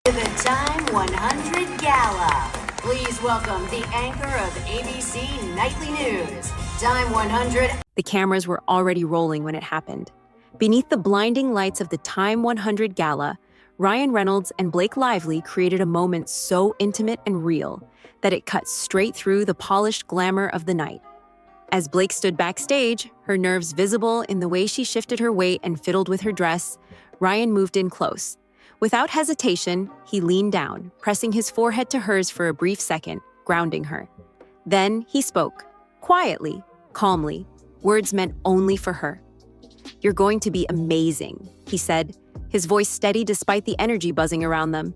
To the Time 100 Gala. Please welcome the anchor of ABC Nightly News, Time 100. The cameras were already rolling when it happened. Beneath the blinding lights of the Time 100 Gala, Reynolds and Blake Lively created a moment so intimate and real that it cut straight through the polished glamour of the night. As Blake stood backstage, her nerves visible in the way she shifted her weight and fiddled with her dress, Ryan moved in close. Without hesitation, he leaned down, pressing his forehead to hers for a brief second, grounding her. Then he spoke, quietly, calmly, words meant only for her. "You're going to be amazing," he said, his voice steady despite the energy buzzing around them.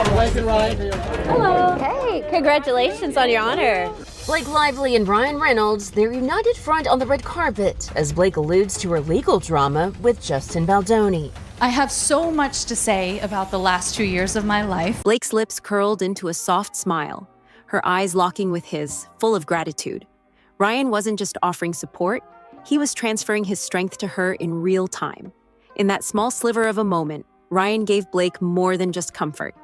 Hello. Hey, congratulations on your honor. Blake Lively and Reynolds, their united front on the red carpet, as Blake alludes to her legal drama with Justin Baldoni. I have so much to say about the last 2 years of my life. Blake's lips curled into a soft smile, her eyes locking with his, full of gratitude. Ryan wasn't just offering support, he was transferring his strength to her in real time. In that small sliver of a moment, Ryan gave Blake more than just comfort.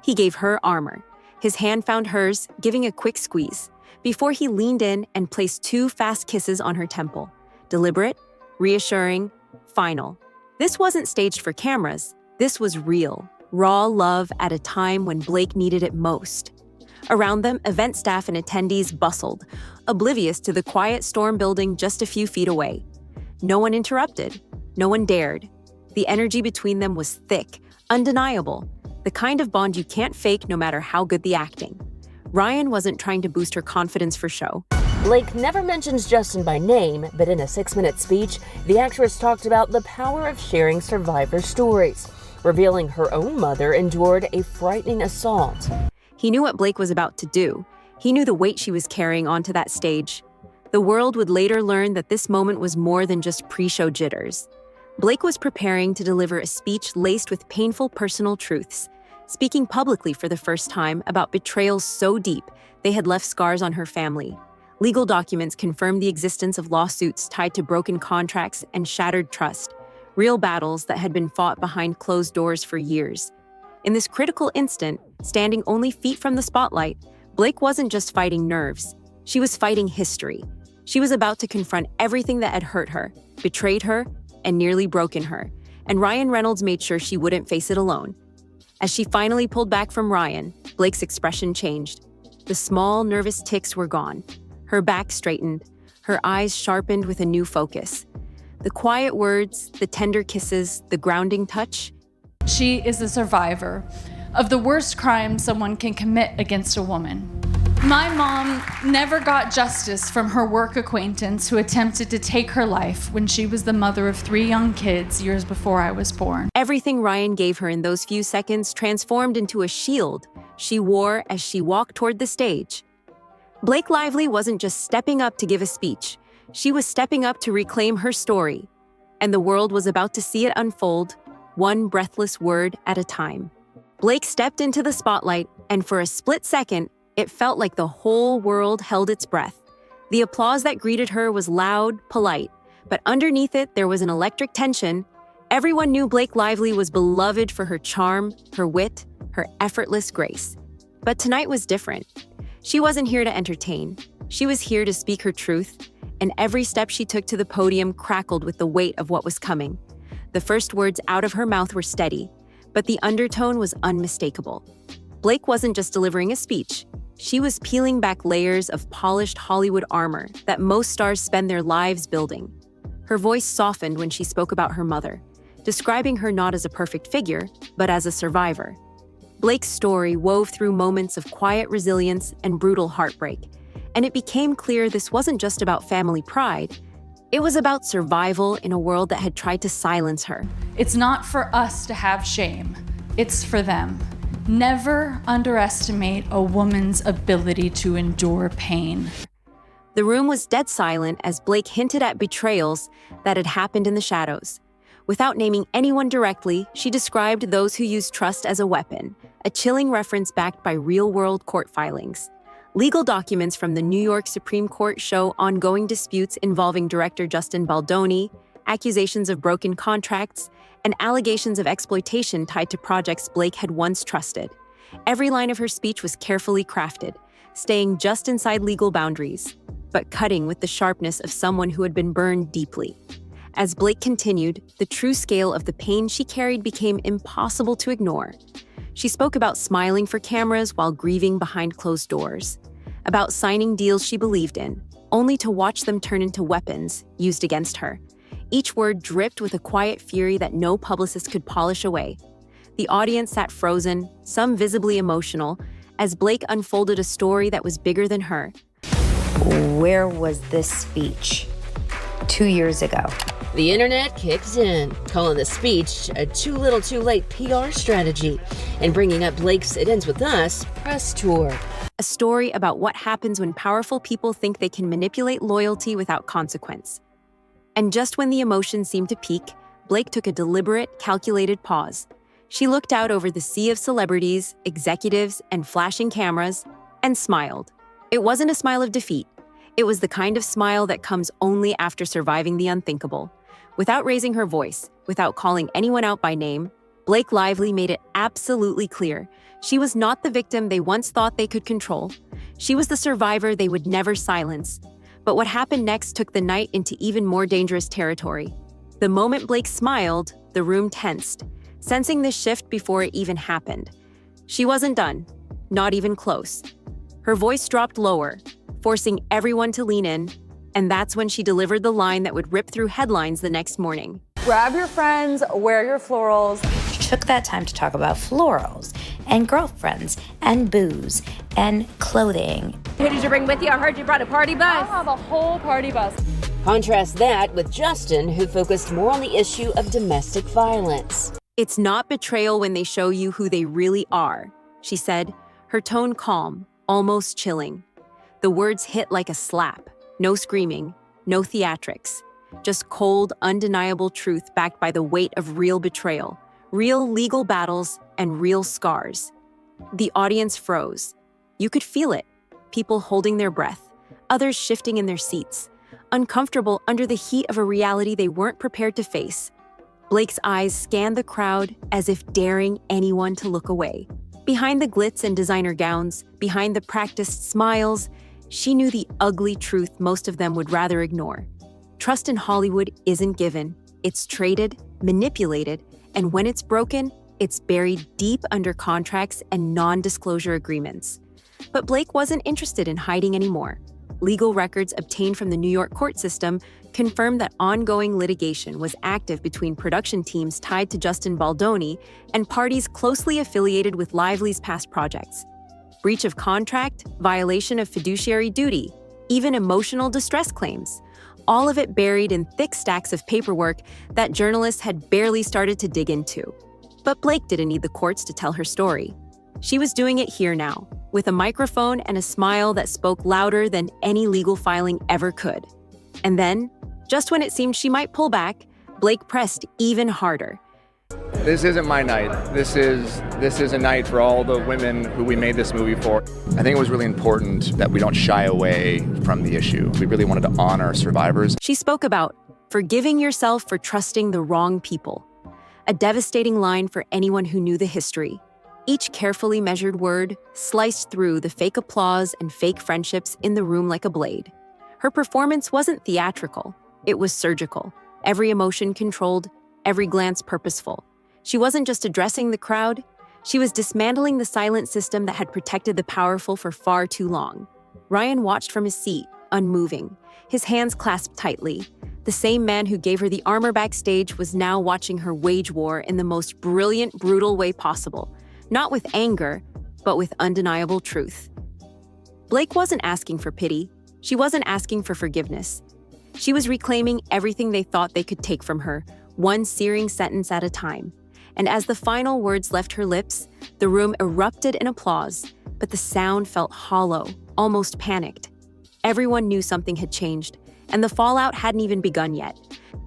He gave her armor. His hand found hers, giving a quick squeeze, before he leaned in and placed 2 fast kisses on her temple. Deliberate, reassuring, final. This wasn't staged for cameras. This was real, raw love at a time when Blake needed it most. Around them, event staff and attendees bustled, oblivious to the quiet storm building just a few feet away. No one interrupted. No one dared. The energy between them was thick, undeniable, the kind of bond you can't fake no matter how good the acting. Ryan wasn't trying to boost her confidence for show. Blake never mentions Justin by name, but in a 6-minute speech, the actress talked about the power of sharing survivor stories, revealing her own mother endured a frightening assault. He knew what Blake was about to do. He knew the weight she was carrying onto that stage. The world would later learn that this moment was more than just pre-show jitters. Blake was preparing to deliver a speech laced with painful personal truths, speaking publicly for the first time about betrayals so deep they had left scars on her family. Legal documents confirmed the existence of lawsuits tied to broken contracts and shattered trust, real battles that had been fought behind closed doors for years. In this critical instant, standing only feet from the spotlight, Blake wasn't just fighting nerves. She was fighting history. She was about to confront everything that had hurt her, betrayed her, and nearly broken her, and Reynolds made sure she wouldn't face it alone. As she finally pulled back from Ryan, Blake's expression changed. The small, nervous tics were gone. Her back straightened, her eyes sharpened with a new focus. The quiet words, the tender kisses, the grounding touch. She is a survivor of the worst crime someone can commit against a woman. My mom never got justice from her work acquaintance who attempted to take her life when she was the mother of 3 young kids years before I was born. Everything Ryan gave her in those few seconds transformed into a shield she wore as she walked toward the stage. Blake Lively wasn't just stepping up to give a speech. She was stepping up to reclaim her story. And the world was about to see it unfold, one breathless word at a time. Blake stepped into the spotlight, and for a split second, it felt like the whole world held its breath. The applause that greeted her was loud, polite, but underneath it, there was an electric tension. Everyone knew Blake Lively was beloved for her charm, her wit, her effortless grace. But tonight was different. She wasn't here to entertain. She was here to speak her truth, and every step she took to the podium crackled with the weight of what was coming. The first words out of her mouth were steady, but the undertone was unmistakable. Blake wasn't just delivering a speech. She was peeling back layers of polished Hollywood armor that most stars spend their lives building. Her voice softened when she spoke about her mother, describing her not as a perfect figure, but as a survivor. Blake's story wove through moments of quiet resilience and brutal heartbreak, and it became clear this wasn't just about family pride. It was about survival in a world that had tried to silence her. It's not for us to have shame. It's for them. Never underestimate a woman's ability to endure pain. The room was dead silent as Blake hinted at betrayals that had happened in the shadows. Without naming anyone directly, she described those who use trust as a weapon, a chilling reference backed by real-world court filings. Legal documents from the New York Supreme Court show ongoing disputes involving director Justin Baldoni, accusations of broken contracts, and allegations of exploitation tied to projects Blake had once trusted. Every line of her speech was carefully crafted, staying just inside legal boundaries, but cutting with the sharpness of someone who had been burned deeply. As Blake continued, the true scale of the pain she carried became impossible to ignore. She spoke about smiling for cameras while grieving behind closed doors, about signing deals she believed in, only to watch them turn into weapons used against her. Each word dripped with a quiet fury that no publicist could polish away. The audience sat frozen, some visibly emotional, as Blake unfolded a story that was bigger than her. Where was this speech 2 years ago? The internet kicks in, calling the speech a too little too late PR strategy, and bringing up Blake's It Ends With Us press tour. A story about what happens when powerful people think they can manipulate loyalty without consequence. And just when the emotion seemed to peak, Blake took a deliberate, calculated pause. She looked out over the sea of celebrities, executives, and flashing cameras, and smiled. It wasn't a smile of defeat. It was the kind of smile that comes only after surviving the unthinkable. Without raising her voice, without calling anyone out by name, Blake Lively made it absolutely clear she was not the victim they once thought they could control. She was the survivor they would never silence. But what happened next took the night into even more dangerous territory. The moment Blake smiled, the room tensed, sensing this shift before it even happened. She wasn't done, not even close. Her voice dropped lower, forcing everyone to lean in, and that's when she delivered the line that would rip through headlines the next morning. Grab your friends, wear your florals. She took that time to talk about florals and girlfriends and booze and clothing. Who did you bring with you? I heard you brought a party bus. I have a whole party bus. Contrast that with Justin, who focused more on the issue of domestic violence. It's not betrayal when they show you who they really are, she said, her tone calm, almost chilling. The words hit like a slap. No screaming, no theatrics. Just cold, undeniable truth backed by the weight of real betrayal, real legal battles, and real scars. The audience froze. You could feel it. People holding their breath, others shifting in their seats, uncomfortable under the heat of a reality they weren't prepared to face. Blake's eyes scanned the crowd as if daring anyone to look away. Behind the glitz and designer gowns, behind the practiced smiles, she knew the ugly truth most of them would rather ignore. Trust in Hollywood isn't given. It's traded, manipulated, and when it's broken, it's buried deep under contracts and non-disclosure agreements. But Blake wasn't interested in hiding anymore. Legal records obtained from the New York court system confirmed that ongoing litigation was active between production teams tied to Justin Baldoni and parties closely affiliated with Lively's past projects. Breach of contract, violation of fiduciary duty, even emotional distress claims. All of it buried in thick stacks of paperwork that journalists had barely started to dig into. But Blake didn't need the courts to tell her story. She was doing it here now, with a microphone and a smile that spoke louder than any legal filing ever could. And then, just when it seemed she might pull back, Blake pressed even harder. This isn't my night. This is a night for all the women who we made this movie for. I think it was really important that we don't shy away from the issue. We really wanted to honor survivors. She spoke about forgiving yourself for trusting the wrong people, a devastating line for anyone who knew the history. Each carefully measured word sliced through the fake applause and fake friendships in the room like a blade. Her performance wasn't theatrical, it was surgical. Every emotion controlled, every glance purposeful. She wasn't just addressing the crowd, she was dismantling the silent system that had protected the powerful for far too long. Ryan watched from his seat, unmoving, his hands clasped tightly. The same man who gave her the armor backstage was now watching her wage war in the most brilliant, brutal way possible. Not with anger, but with undeniable truth. Blake wasn't asking for pity. She wasn't asking for forgiveness. She was reclaiming everything they thought they could take from her, one searing sentence at a time. And as the final words left her lips, the room erupted in applause, but the sound felt hollow, almost panicked. Everyone knew something had changed, and the fallout hadn't even begun yet.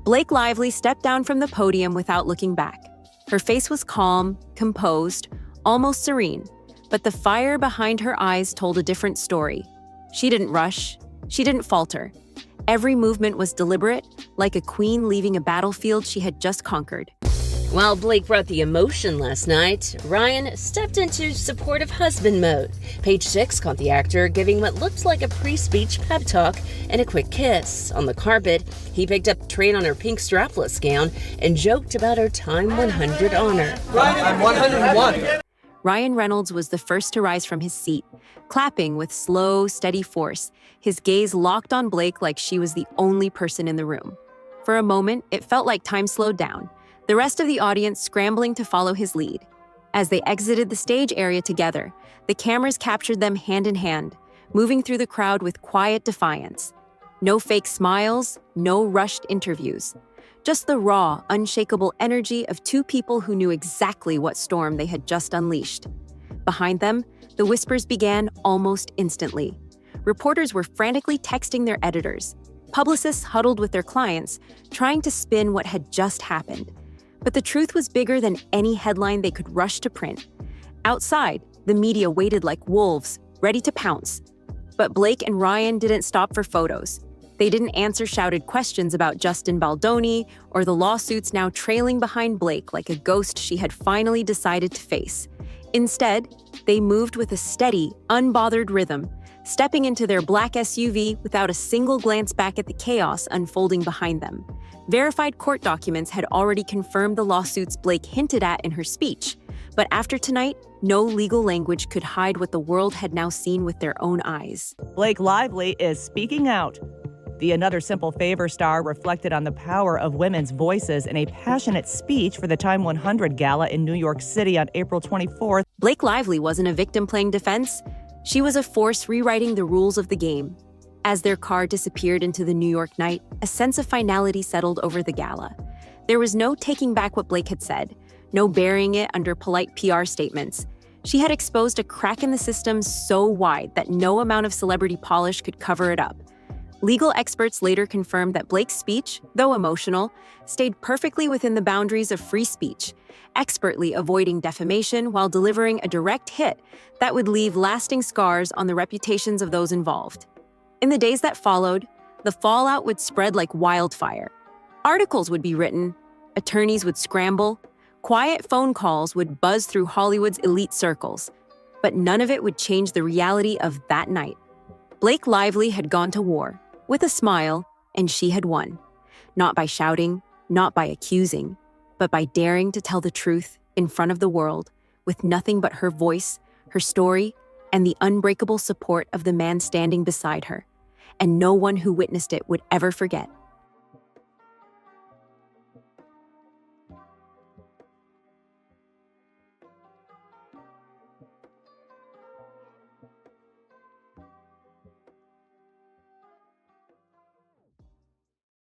Blake Lively stepped down from the podium without looking back. Her face was calm, composed, almost serene, but the fire behind her eyes told a different story. She didn't rush. She didn't falter. Every movement was deliberate, like a queen leaving a battlefield she had just conquered. While Blake brought the emotion last night, Ryan stepped into supportive husband mode. Page 6 caught the actor giving what looked like a pre-speech pep talk and a quick kiss. On the carpet, he picked up Train on her pink strapless gown and joked about her Time 100 honor. Ryan, I'm 101. Ryan Reynolds was the first to rise from his seat, clapping with slow, steady force, his gaze locked on Blake like she was the only person in the room. For a moment, it felt like time slowed down, the rest of the audience scrambling to follow his lead. As they exited the stage area together, the cameras captured them hand in hand, moving through the crowd with quiet defiance. No fake smiles, no rushed interviews. Just the raw, unshakable energy of two people who knew exactly what storm they had just unleashed. Behind them, the whispers began almost instantly. Reporters were frantically texting their editors. Publicists huddled with their clients, trying to spin what had just happened. But the truth was bigger than any headline they could rush to print. Outside, the media waited like wolves, ready to pounce. But Blake and Ryan didn't stop for photos. They didn't answer shouted questions about Justin Baldoni or the lawsuits now trailing behind Blake like a ghost she had finally decided to face. Instead, they moved with a steady, unbothered rhythm, stepping into their black SUV without a single glance back at the chaos unfolding behind them. Verified court documents had already confirmed the lawsuits Blake hinted at in her speech, but after tonight, no legal language could hide what the world had now seen with their own eyes. Blake Lively is speaking out. The Another Simple Favor star reflected on the power of women's voices in a passionate speech for the Time 100 Gala in New York City on April 24th. Blake Lively wasn't a victim playing defense. She was a force rewriting the rules of the game. As their car disappeared into the New York night, a sense of finality settled over the gala. There was no taking back what Blake had said, no burying it under polite PR statements. She had exposed a crack in the system so wide that no amount of celebrity polish could cover it up. Legal experts later confirmed that Blake's speech, though emotional, stayed perfectly within the boundaries of free speech, expertly avoiding defamation while delivering a direct hit that would leave lasting scars on the reputations of those involved. In the days that followed, the fallout would spread like wildfire. Articles would be written, attorneys would scramble, quiet phone calls would buzz through Hollywood's elite circles, but none of it would change the reality of that night. Blake Lively had gone to war, with a smile, and she had won. Not by shouting, not by accusing, but by daring to tell the truth in front of the world with nothing but her voice, her story, and the unbreakable support of the man standing beside her. And no one who witnessed it would ever forget.